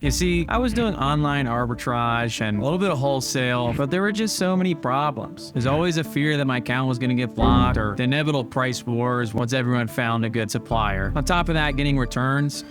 You see, I was doing online arbitrage and a little bit of wholesale, but there were just so many problems. There's always a fear that my account was going to get blocked, or the inevitable price wars once everyone found a good supplier. On top of that, getting returns.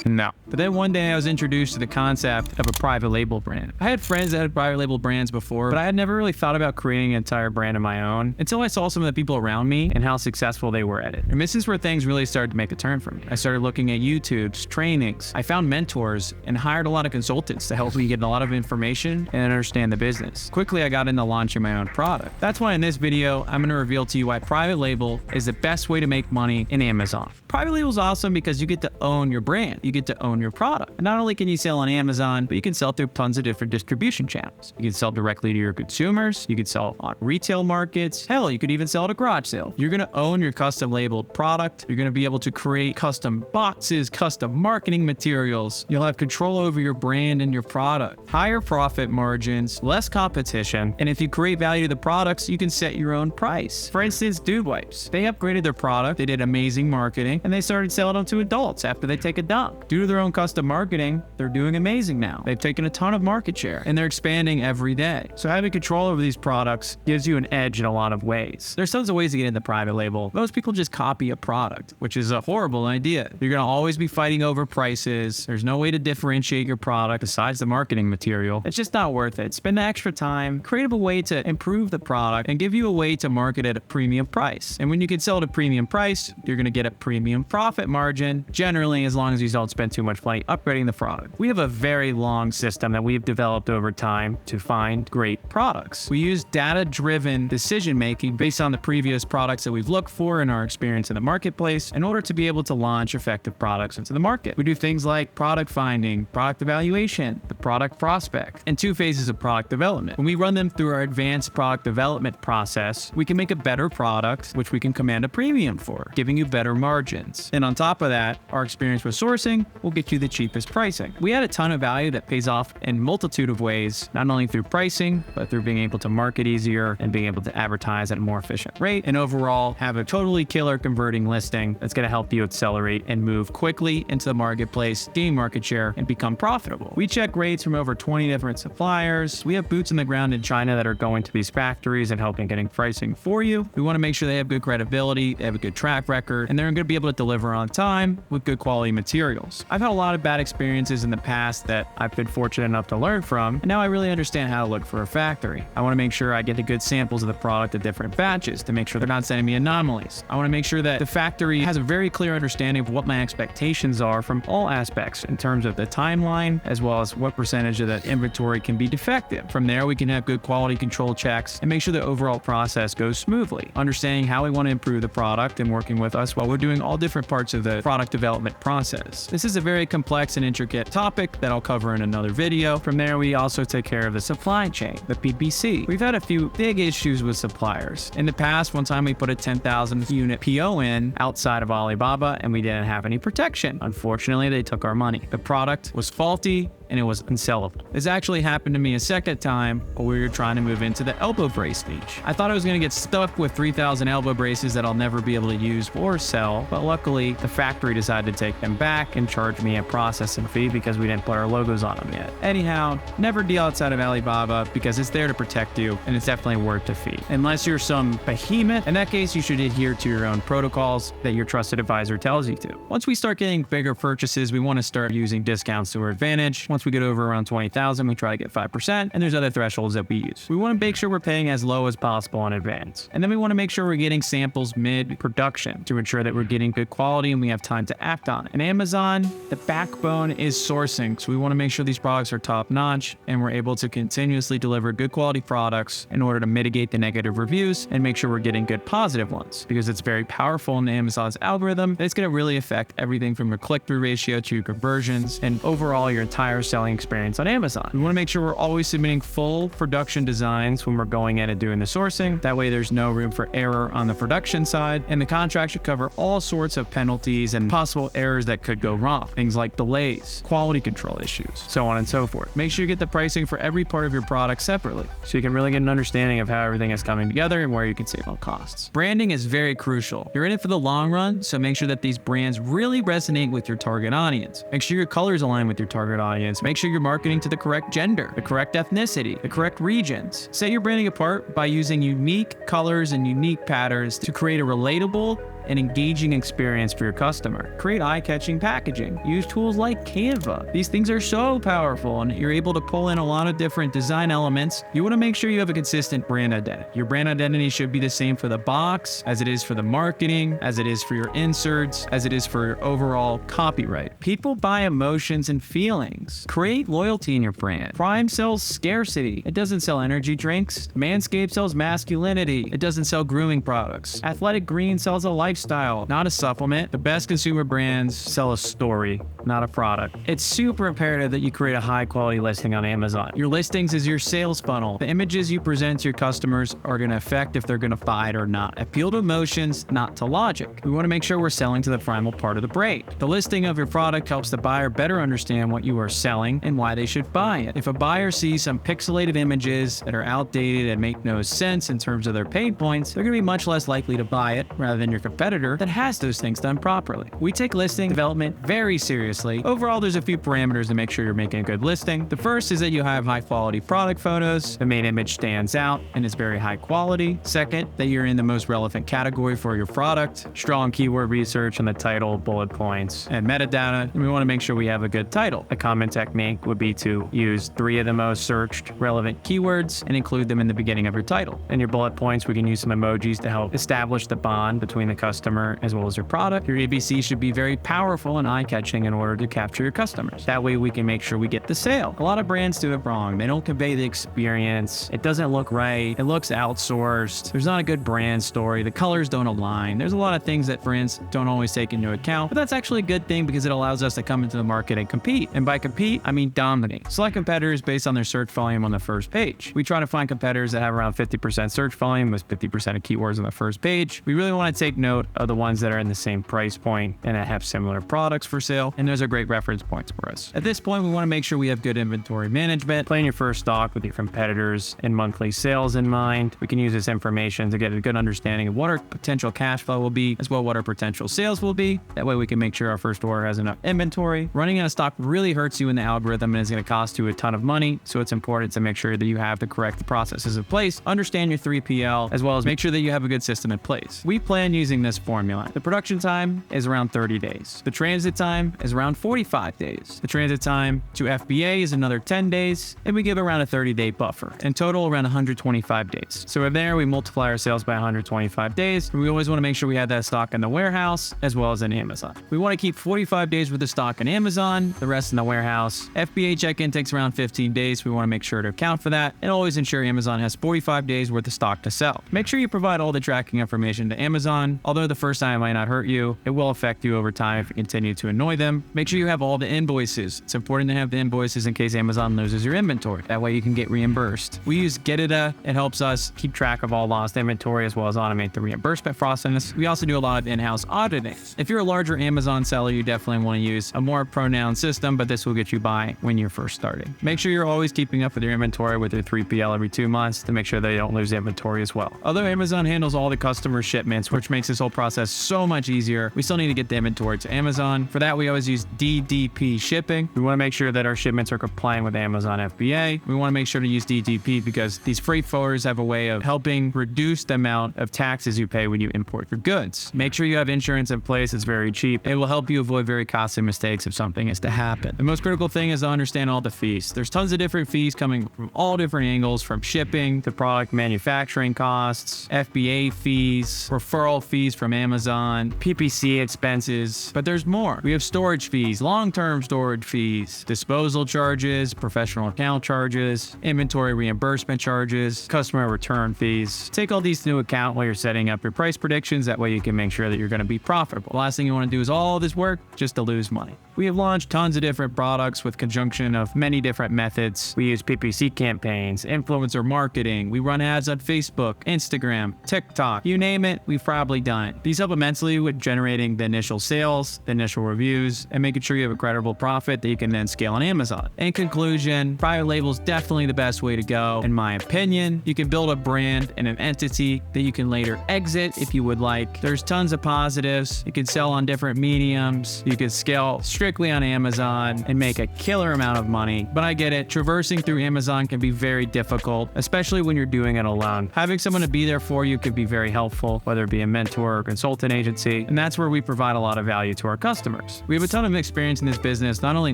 No. But then one day I was introduced to the concept of a private label brand. I had friends that had private label brands before, but I had never really thought about creating an entire brand of my own until I saw some of the people around me and how successful they were at it. And this is where things really started to make a turn for me. I started looking at YouTube's trainings. I found mentors and hired a lot of consultants to help me get a lot of information and understand the business. Quickly, I got into launching my own product. That's why in this video, I'm going to reveal to you why private label is the best way to make money in Amazon. Private label is awesome because you get to own your brand. You get to own your product. And not only can you sell on Amazon, but you can sell through tons of different distribution channels. You can sell directly to your consumers. You can sell on retail markets. Hell, you could even sell at a garage sale. You're going to own your custom labeled product. You're going to be able to create custom boxes, custom marketing materials. You'll have control over your brand and your product. Higher profit margins, less competition. And if you create value to the products, you can set your own price. For instance, Dude Wipes. They upgraded their product. They did amazing marketing and they started selling them to adults after they take a dump. Due to their own custom marketing, they're doing amazing now. They've taken a ton of market share and they're expanding every day. So having control over these products gives you an edge in a lot of ways. There's tons of ways to get into private label. Most people just copy a product, which is a horrible idea. You're going to always be fighting over prices. There's no way to differentiate your product besides the marketing material. It's just not worth it. Spend the extra time, create a way to improve the product and give you a way to market at a premium price. And when you can sell at a premium price, you're going to get a premium profit margin, generally as long as you don't spend too much money upgrading the product. We have a very long system that we've developed over time to find great products. We use data-driven decision-making based on the previous products that we've looked for and our experience in the marketplace in order to be able to launch effective products into the market. We do things like product finding, product evaluation, the product prospect, and 2 phases of product development. When we run them through our advanced product development process, we can make a better product, which we can command a premium for, giving you better margins. And on top of that, our experience with sourcing will get you the cheapest pricing. We add a ton of value that pays off in multitude of ways, not only through pricing, but through being able to market easier and being able to advertise at a more efficient rate, and overall have a totally killer converting listing that's going to help you accelerate and move quickly into the marketplace, gain market share, and become profitable. We check rates from over 20 different suppliers. We have boots on the ground in China that are going to these factories and helping getting pricing for you. We want to make sure they have good credibility, they have a good track record, and they're going to be able to deliver on time with good quality materials. I've had a lot of bad experiences in the past that I've been fortunate enough to learn from, and now I really understand how to look for a factory. I want to make sure I get the good samples of the product at different batches to make sure they're not sending me anomalies. I want to make sure that the factory has a very clear understanding of what my expectations are from all aspects in terms of the timeline, as well as what percentage of that inventory can be defective. From there, we can have good quality control checks and make sure the overall process goes smoothly, understanding how we want to improve the product and working with us while we're doing all different parts of the product development process. This is a very complex and intricate topic that I'll cover in another video. From there, we also take care of the supply chain, the PPC. We've had a few big issues with suppliers. In the past, one time we put a 10,000 unit PO in outside of Alibaba and we didn't have any protection. Unfortunately, they took our money. The product was faulty and it was unsellable. This actually happened to me a second time while we were trying to move into the elbow brace niche. I thought I was going to get stuck with 3,000 elbow braces that I'll never be able to use or sell, but luckily the factory decided to take them back and charge me a processing fee because we didn't put our logos on them yet. Anyhow, never deal outside of Alibaba because it's there to protect you and it's definitely worth the fee. Unless you're some behemoth, in that case you should adhere to your own protocols that your trusted advisor tells you to. Once we start getting bigger purchases, we want to start using discounts to our advantage. Once we get over around 20,000, we try to get 5%, and there's other thresholds that we use. We want to make sure we're paying as low as possible in advance. And then we want to make sure we're getting samples mid-production to ensure that we're getting good quality and we have time to act on it. In Amazon, the backbone is sourcing. So we want to make sure these products are top-notch and we're able to continuously deliver good quality products in order to mitigate the negative reviews and make sure we're getting good positive ones, because it's very powerful in Amazon's algorithm. It's going to really affect everything from your click-through ratio to your conversions and overall your entire selling experience on Amazon. We want to make sure we're always submitting full production designs when we're going in and doing the sourcing. That way there's no room for error on the production side, and the contract should cover all sorts of penalties and possible errors that could go wrong. Things like delays, quality control issues, so on and so forth. Make sure you get the pricing for every part of your product separately, so you can really get an understanding of how everything is coming together and where you can save on costs. Branding is very crucial. You're in it for the long run, so make sure that these brands really resonate with your target audience. Make sure your colors align with your target audience. Make sure you're marketing to the correct gender, the correct ethnicity, the correct regions. Set your branding apart by using unique colors and unique patterns to create a relatable and engaging experience for your customer. Create eye-catching packaging. Use tools like Canva. These things are so powerful, and you're able to pull in a lot of different design elements. You want to make sure you have a consistent brand identity. Your brand identity should be the same for the box, as it is for the marketing, as it is for your inserts, as it is for your overall copyright. People buy emotions and feelings. Create loyalty in your brand. Prime sells scarcity. It doesn't sell energy drinks. Manscaped sells masculinity. It doesn't sell grooming products. Athletic Green sells a lifestyle, not a supplement. The best consumer brands sell a story, not a product. It's super imperative that you create a high quality listing on Amazon. Your listings is your sales funnel. The images you present to your customers are going to affect if they're going to buy it or not. Appeal to emotions, not to logic. We want to make sure we're selling to the primal part of the brain. The listing of your product helps the buyer better understand what you are selling and why they should buy it. If a buyer sees some pixelated images that are outdated and make no sense in terms of their pain points, they're going to be much less likely to buy it rather than your competitor that has those things done properly. We take listing development very seriously. Overall, there's a few parameters to make sure you're making a good listing. The first is that you have high quality product photos. The main image stands out and is very high quality. Second, that you're in the most relevant category for your product. Strong keyword research on the title, bullet points, and metadata. And we want to make sure we have a good title. A common technique would be to use 3 of the most searched relevant keywords and include them in the beginning of your title. In your bullet points, we can use some emojis to help establish the bond between the customer as well as your product. Your ABC should be very powerful and eye-catching in order to capture your customers. That way we can make sure we get the sale. A lot of brands do it wrong. They don't convey the experience. It doesn't look right. It looks outsourced. There's not a good brand story. The colors don't align. There's a lot of things that brands don't always take into account, but that's actually a good thing because it allows us to come into the market and compete. And by compete, I mean dominate. Select competitors based on their search volume on the first page. We try to find competitors that have around 50% search volume with 50% of keywords on the first page. We really want to take note of the ones that are in the same price point and that have similar products for sale, and those are great reference points for us. At this point, we want to make sure we have good inventory management. Plan your first stock with your competitors and monthly sales in mind. We can use this information to get a good understanding of what our potential cash flow will be, as well as what our potential sales will be. That way we can make sure our first order has enough inventory. Running out of stock really hurts you in the algorithm and is going to cost you a ton of money, so it's important to make sure that you have the correct processes in place, understand your 3PL, as well as make sure that you have a good system in place. We plan using this formula. The production time is around 30 days. The transit time is around 45 days. The transit time to FBA is another 10 days, and we give around a 30-day buffer. In total, around 125 days. So from there, we multiply our sales by 125 days. And we always want to make sure we have that stock in the warehouse as well as in Amazon. We want to keep 45 days worth of stock in Amazon, the rest in the warehouse. FBA check-in takes around 15 days. We want to make sure to account for that and always ensure Amazon has 45 days worth of stock to sell. Make sure you provide all the tracking information to Amazon. Although the first time might not hurt you, it will affect you over time if you continue to annoy them. Make sure you have all the invoices. It's important to have the invoices in case Amazon loses your inventory. That way you can get reimbursed. We use Getita. It helps us keep track of all lost inventory as well as automate the reimbursement process. We also do a lot of in-house auditing. If you're a larger Amazon seller, you definitely want to use a more pronounced system, but this will get you by when you're first starting. Make sure you're always keeping up with your inventory with your 3PL every 2 months to make sure they don't lose inventory as well. Although Amazon handles all the customer shipments, which makes this whole process so much easier, we still need to get the inventory to Amazon. For that, we always use DDP shipping. We want to make sure that our shipments are compliant with Amazon FBA. We want to make sure to use DDP because these freight forwarders have a way of helping reduce the amount of taxes you pay when you import your goods. Make sure you have insurance in place. It's very cheap. It will help you avoid very costly mistakes if something is to happen. The most critical thing is to understand all the fees. There's tons of different fees coming from all different angles, from shipping to product manufacturing costs, FBA fees, referral fees fees from Amazon, PPC expenses, but there's more. We have storage fees, long-term storage fees, disposal charges, professional account charges, inventory reimbursement charges, customer return fees. Take all these into account while you're setting up your price predictions. That way you can make sure that you're going to be profitable. The last thing you want to do is all this work just to lose money. We have launched tons of different products with conjunction of many different methods. We use PPC campaigns, influencer marketing. We run ads on Facebook, Instagram, TikTok, you name it, we've probably done it. These help immensely with generating the initial sales, the initial reviews, and making sure you have a credible profit that you can then scale on Amazon. In conclusion, private label is definitely the best way to go. In my opinion, you can build a brand and an entity that you can later exit if you would like. There's tons of positives. You can sell on different mediums. You can scale strictly on Amazon and make a killer amount of money. But I get it, traversing through Amazon can be very difficult, especially when you're doing it alone. Having someone to be there for you could be very helpful, whether it be a mentor or consultant agency, and that's where we provide a lot of value to our customers. We have a ton of experience in this business, not only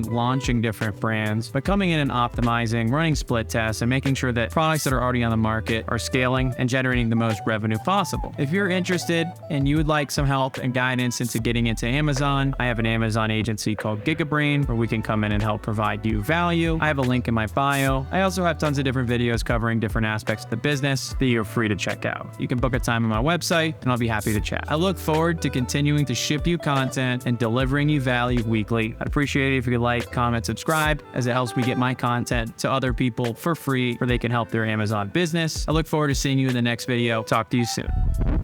launching different brands, but coming in and optimizing, running split tests, and making sure that products that are already on the market are scaling and generating the most revenue possible. If you're interested and you would like some help and guidance into getting into Amazon, I have an Amazon agency called Gigabrain where we can come in and help provide you value. I have a link in my bio. I also have tons of different videos covering different aspects of the business that you're free to check out. You can book a time on my website and I'll be happy to chat. I look forward to continuing to ship you content and delivering you value weekly. I'd appreciate it if you could like, comment, subscribe, as it helps me get my content to other people for free where they can help their Amazon business. I look forward to seeing you in the next video. Talk to you soon.